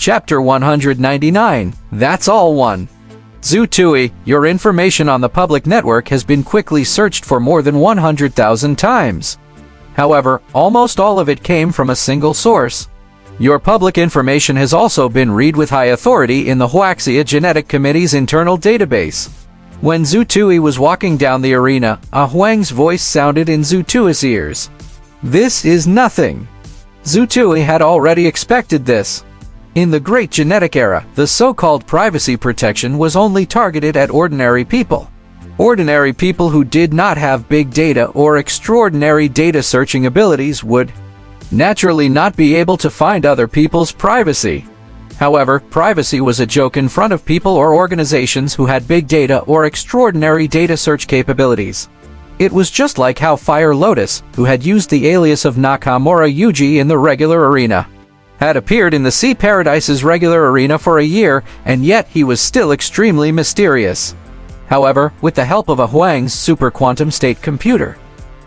Chapter 199, That's All One. Zhu Tui, your information on the public network has been quickly searched for more than 100,000 times. However, almost all of it came from a single source. Your public information has also been read with high authority in the Wuxia Genetic Committee's internal database. When Zhu Tui was walking down the arena, a Huang's voice sounded in Zhu Tui's ears. This is nothing. Zhu Tui had already expected this. In the Great Genetic Era, the so-called privacy protection was only targeted at ordinary people. Ordinary people who did not have big data or extraordinary data searching abilities would naturally not be able to find other people's privacy. However, privacy was a joke in front of people or organizations who had big data or extraordinary data search capabilities. It was just like how Fire Lotus, who had used the alias of Nakamura Yuji in the regular arena, had appeared in the Sea Paradise's regular arena for a year, and yet he was still extremely mysterious. However, with the help of a Huang's super quantum state computer,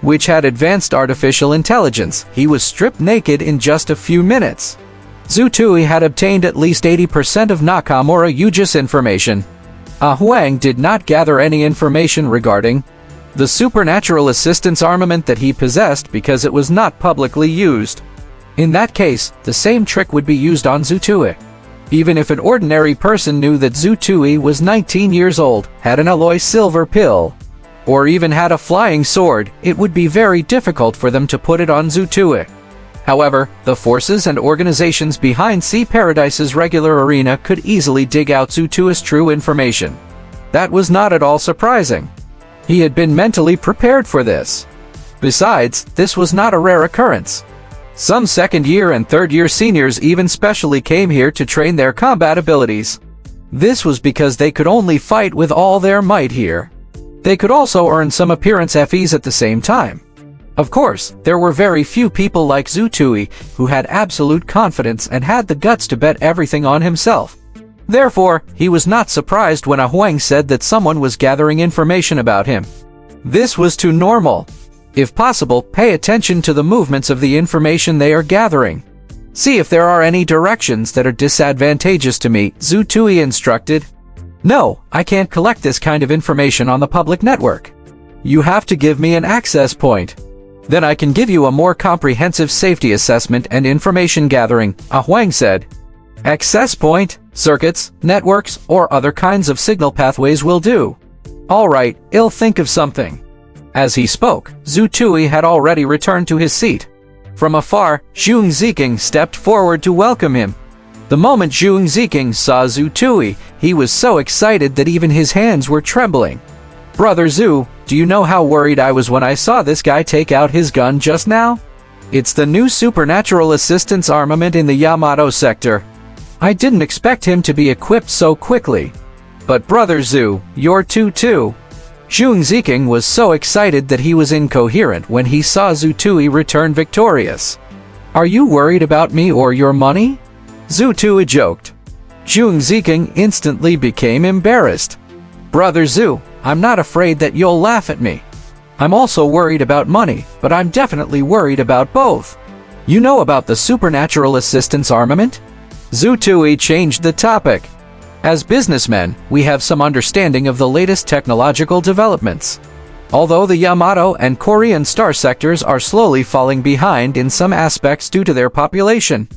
which had advanced artificial intelligence, he was stripped naked in just a few minutes. Zhu Tui had obtained at least 80% of Nakamura Yuji's information. A Huang did not gather any information regarding the supernatural assistance armament that he possessed because it was not publicly used. In that case, the same trick would be used on Zhu Tui. Even if an ordinary person knew that Zhu Tui was 19 years old, had an alloy silver pill, or even had a flying sword, it would be very difficult for them to put it on Zhu Tui. However, the forces and organizations behind Sea Paradise's regular arena could easily dig out Zhu Tui's true information. That was not at all surprising. He had been mentally prepared for this. Besides, this was not a rare occurrence. Some second-year and third-year seniors even specially came here to train their combat abilities. This was because they could only fight with all their might here. They could also earn some appearance FEs at the same time. Of course, there were very few people like Zhu Tui who had absolute confidence and had the guts to bet everything on himself. Therefore, he was not surprised when a Huang said that someone was gathering information about him. This was too normal. If possible, pay attention to the movements of the information they are gathering. See if there are any directions that are disadvantageous to me, Zhu Tui instructed. No, I can't collect this kind of information on the public network. You have to give me an access point. Then I can give you a more comprehensive safety assessment and information gathering, a Huang said. Access point, circuits, networks, or other kinds of signal pathways will do. Alright, I'll think of something. As he spoke, Zhu Tui had already returned to his seat. From afar, Zhang Ziking stepped forward to welcome him. The moment Zhang Ziking saw Zhu Tui, he was so excited that even his hands were trembling. Brother Zhu, do you know how worried I was when I saw this guy take out his gun just now? It's the new supernatural assistance armament in the Yamato sector. I didn't expect him to be equipped so quickly. But Brother Zhu, you're too. Zhang Ziking was so excited that he was incoherent when he saw Zhu Tui return victorious. Are you worried about me or your money? Zhu Tui joked. Zhang Ziking instantly became embarrassed. Brother Zhu, I'm not afraid that you'll laugh at me. I'm also worried about money, but I'm definitely worried about both. You know about the supernatural assistance armament? Zhu Tui changed the topic. As businessmen, we have some understanding of the latest technological developments. Although the Yamato and Korean star sectors are slowly falling behind in some aspects due to their population,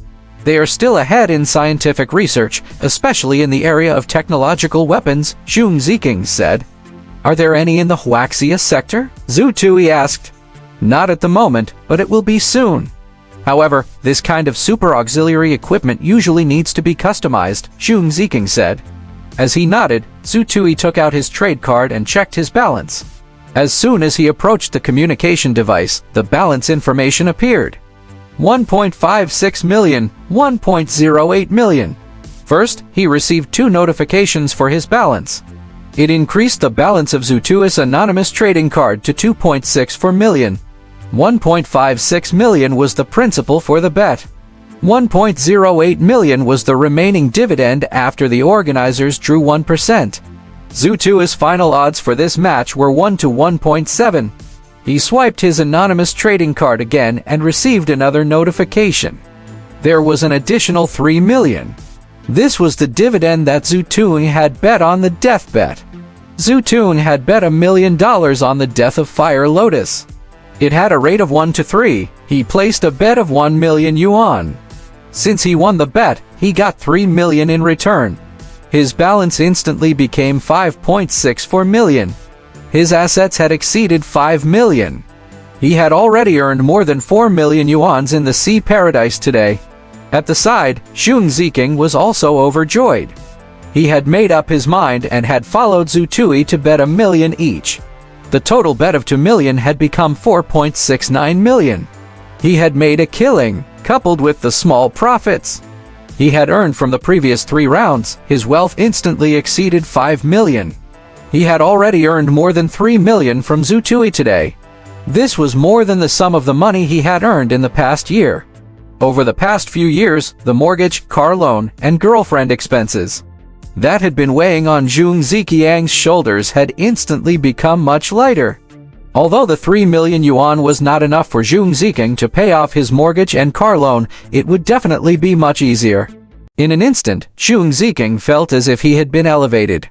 they are still ahead in scientific research, especially in the area of technological weapons, Zhang Ziking said. Are there any in the Wuxia sector? Zhu Tui asked. Not at the moment, but it will be soon. However, this kind of super auxiliary equipment usually needs to be customized, Zhang Ziking said. As he nodded, Zhu Tui took out his trade card and checked his balance. As soon as he approached the communication device, the balance information appeared. 1.56 million, 1.08 million. First, he received 2 notifications for his balance. It increased the balance of Zhu Tui's anonymous trading card to 2.64 million. 1.56 million was the principal for the bet. 1.08 million was the remaining dividend after the organizers drew 1%. Zhu Tui's final odds for this match were 1 to 1.7. He swiped his anonymous trading card again and received another notification. There was an additional 3 million. This was the dividend that Zhu Tuing had bet on the death bet. Zhu Tuing had bet $1 million on the death of Fire Lotus. It had a rate of 1 to 3. He placed a bet of 1 million yuan. Since he won the bet, he got 3 million in return. His balance instantly became 5.64 million. His assets had exceeded 5 million. He had already earned more than 4 million yuans in the Sea Paradise today. At the side, Zhang Ziking was also overjoyed. He had made up his mind and had followed Zhu Tui to bet $1 million each. The total bet of 2 million had become 4.69 million. He had made a killing, coupled with the small profits he had earned from the previous 3 rounds. His wealth instantly exceeded 5 million. He had already earned more than 3 million from Zhu Tui today. This was more than the sum of the money he had earned in the past year. Over the past few years, the mortgage, car loan, and girlfriend expenses that had been weighing on Zhang Ziqiang's shoulders had instantly become much lighter. Although the 3 million yuan was not enough for Zhang Ziqiang to pay off his mortgage and car loan, it would definitely be much easier. In an instant, Zhang Ziqiang felt as if he had been elevated.